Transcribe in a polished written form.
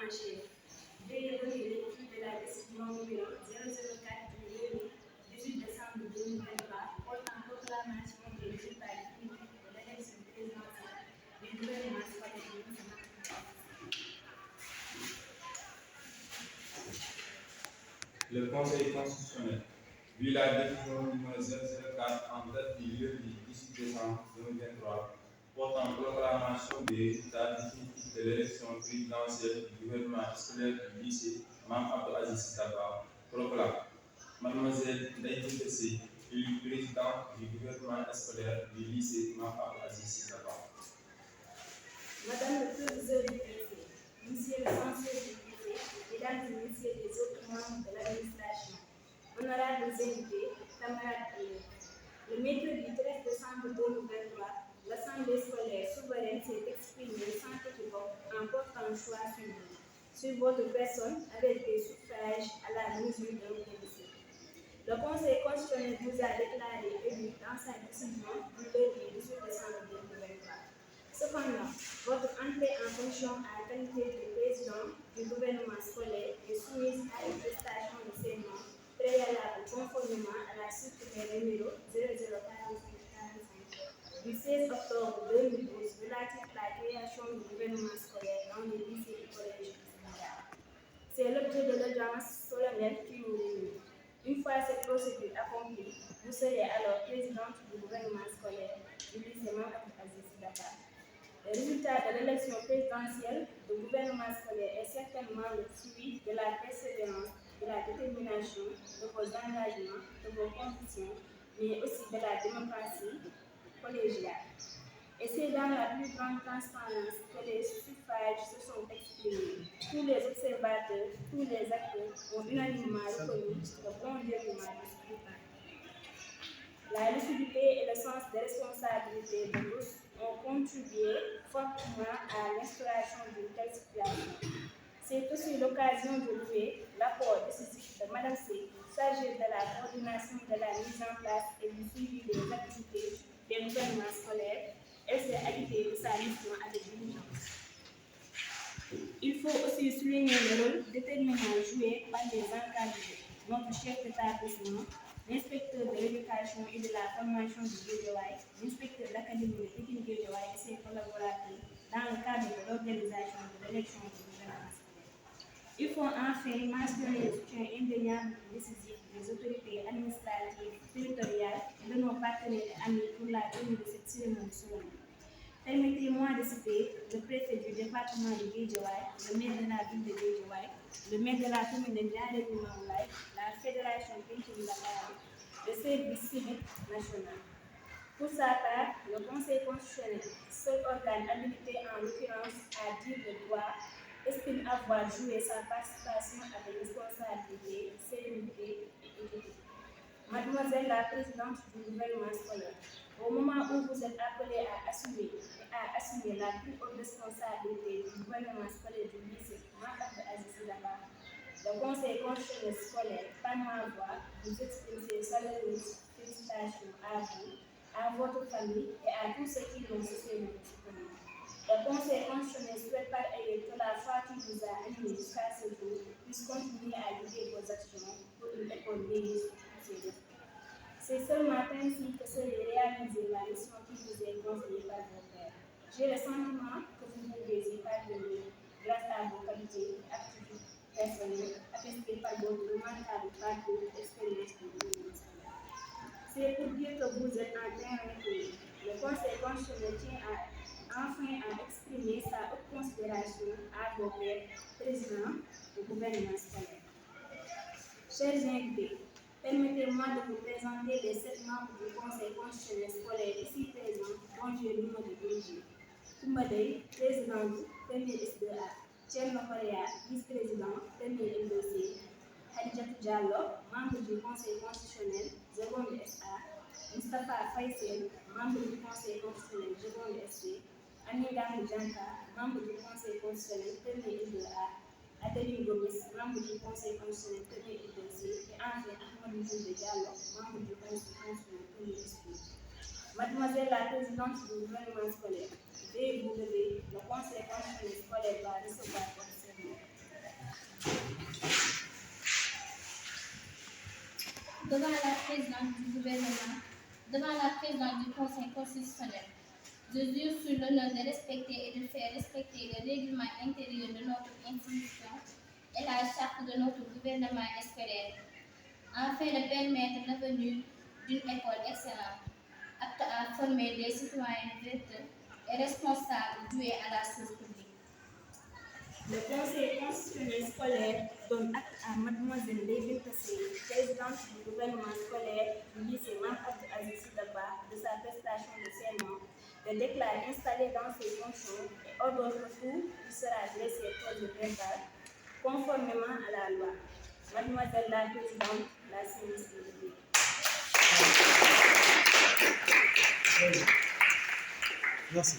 en chef. Veuillez donner lecture de la décision numéro 004 du 18 décembre 2023 portant proclamation des résultats définitifs de l'élection présidentielle du gouvernement scolaire du lycée Mamadou. Le Conseil constitutionnel, vu la décision numéro 004 en date du lundi 18 décembre 2023, portant proclamation des résultats définitifs de l'élection présidentielle du gouvernement scolaire du lycée Mame Abdou Aziz Sy Dabakh, proclame Mademoiselle Ndeye Binta Sy, élue présidente du gouvernement scolaire du lycée Mame Abdou Aziz Sy Dabakh. Madame le proviseur du lycée, Monsieur le censeur du lycée, Mesdames et Messieurs les autres membres de l'administration, honorables invités, camarades élèves, le mercredi 13 décembre 2023, l'Assemblée scolaire souveraine s'est exprimée sans équivoque en portant choix sur votre personne avec des suffrages à la mesure d'un plébiscite. Le Conseil constitutionnel vous a déclaré élu dans sa décision du lundi 18 décembre 2023. Cependant, votre entrée en fonction en qualité de président du gouvernement scolaire est soumise à une prestation de serment préalable conformément à la circulaire numéro 0045-45 du 16 octobre 2012 relative à la création du gouvernement scolaire dans les lycées et collèges du Sénégal. C'est l'objet de l'audience solennelle qui nous réunit. Une fois cette procédure accomplie, vous serez alors présidente du gouvernement scolaire du lycée Mame Abdou Aziz Sy Dabakh. Le résultat de l'élection présidentielle du gouvernement scolaire est certainement le fruit de la persévérance, de la détermination, de vos engagements, de vos convictions, mais aussi de la démocratie collégiale. Et c'est dans la plus grande transparence que les suffrages se sont exprimés. Tous les observateurs, tous les acteurs ont unanimement reconnu le bon déroulement du scrutin. La lucidité et le sens de responsabilité de tous ont contribué fortement à l'instauration d'une telle situation. C'est aussi l'occasion de louer l'apport décisif de Mme C, chargée de la coordination de la mise en place et du suivi des activités des gouvernements scolaires. Elle s'est acquittée de sa mission avec diligence. Il faut aussi souligner le rôle déterminant joué par les encadrés, notre chef d'établissement, l'inspecteur de l'éducation et de la formation du Guédiawaye, l'inspecteur de l'académie de Pikine Guédiawaye et ses collaborateurs dans le cadre de l'organisation de l'élection du gouvernement scolaire. Il faut enfin mentionner le soutien indéniable et décisif des autorités administratives, territoriales et de nos partenaires et amis pour la tenue de cette cérémonie solennelle. Permettez-moi de citer le préfet du département de Guédiawaye, le maire de la ville de Guédiawaye, le maire de la commune de Ndiarème Limamoulaye, la fédération Pencum Dakar, le service civique national. Pour sa part, le Conseil constitutionnel, seul organe habilité en l'occurrence à dire le droit, estime avoir joué sa participation avec responsabilité, sérénité et équité. Mademoiselle la présidente du gouvernement scolaire, au moment où vous êtes appelée à assumer la plus haute responsabilité du gouvernement scolaire du lycée Mame Abdou Aziz Sy Dabakh, le Conseil constitutionnel scolaire, par ma voix, vous exprime ses chaleureuses félicitations à vous, à votre famille et à tous ceux qui l'ont souhaité vous soutenir. Le Conseil constitutionnel souhaite par ailleurs que la foi qui vous a animé jusqu'à ce jour puisse continuer à guider vos actions pour une école réussie. C'est seulement ainsi que serait réalisée la mission qui vous est confiée par vos pères. J'ai le sentiment que vous pouvez y parvenir grâce à vos qualités et activités personnelles attestées par votre remarquable parcours d'expérience de l'université. C'est pour dire que vous êtes en terrain connu. Le Conseil constitutionnel tient enfin à exprimer sa haute considération à vos pères, présidents du gouvernement scolaire. Chers invités, permettez-moi de vous présenter les 7 membres du Conseil constitutionnel scolaire ici présents, dont j'ai l'honneur de diriger. Koumbadei, président, premier S2A. Thierno Correa, vice-président, premier L2C. Khadijatou Diallo, membre du Conseil constitutionnel, seconde SA. Moustapha Faïsel, membre du Conseil constitutionnel, seconde SC. Anida Moujanka, membre du Conseil constitutionnel, premier L2A. Adeline Gomis, membre du Conseil constitutionnel, premier L2C. Et enfin Ahmadou Djoumbe Diallo, membre du Conseil constitutionnel, premier SC. Mademoiselle la présidente du gouvernement scolaire, veuillez vous lever, le Conseil constitutionnel scolaire va recevoir votre serment. devant la présidente du Conseil constitutionnel, je jure sur l'honneur de respecter et de faire respecter le règlement intérieur de notre institution et la charte de notre gouvernement scolaire, afin de permettre la venue d'une école excellente, apte à former des citoyens vertueux et responsables doués à la chose publique. Le Conseil constitutionnel scolaire donne acte à Mademoiselle Lévin Tassé, présidente du gouvernement scolaire du lycée Mame Abdou Aziz Sy Dabakh, de sa prestation de serment, de déclarer installée dans ses fonctions et ordonne que tout lui sera dressé procès-verbal conformément à la loi. Mademoiselle la présidente, la sinistre de Merci.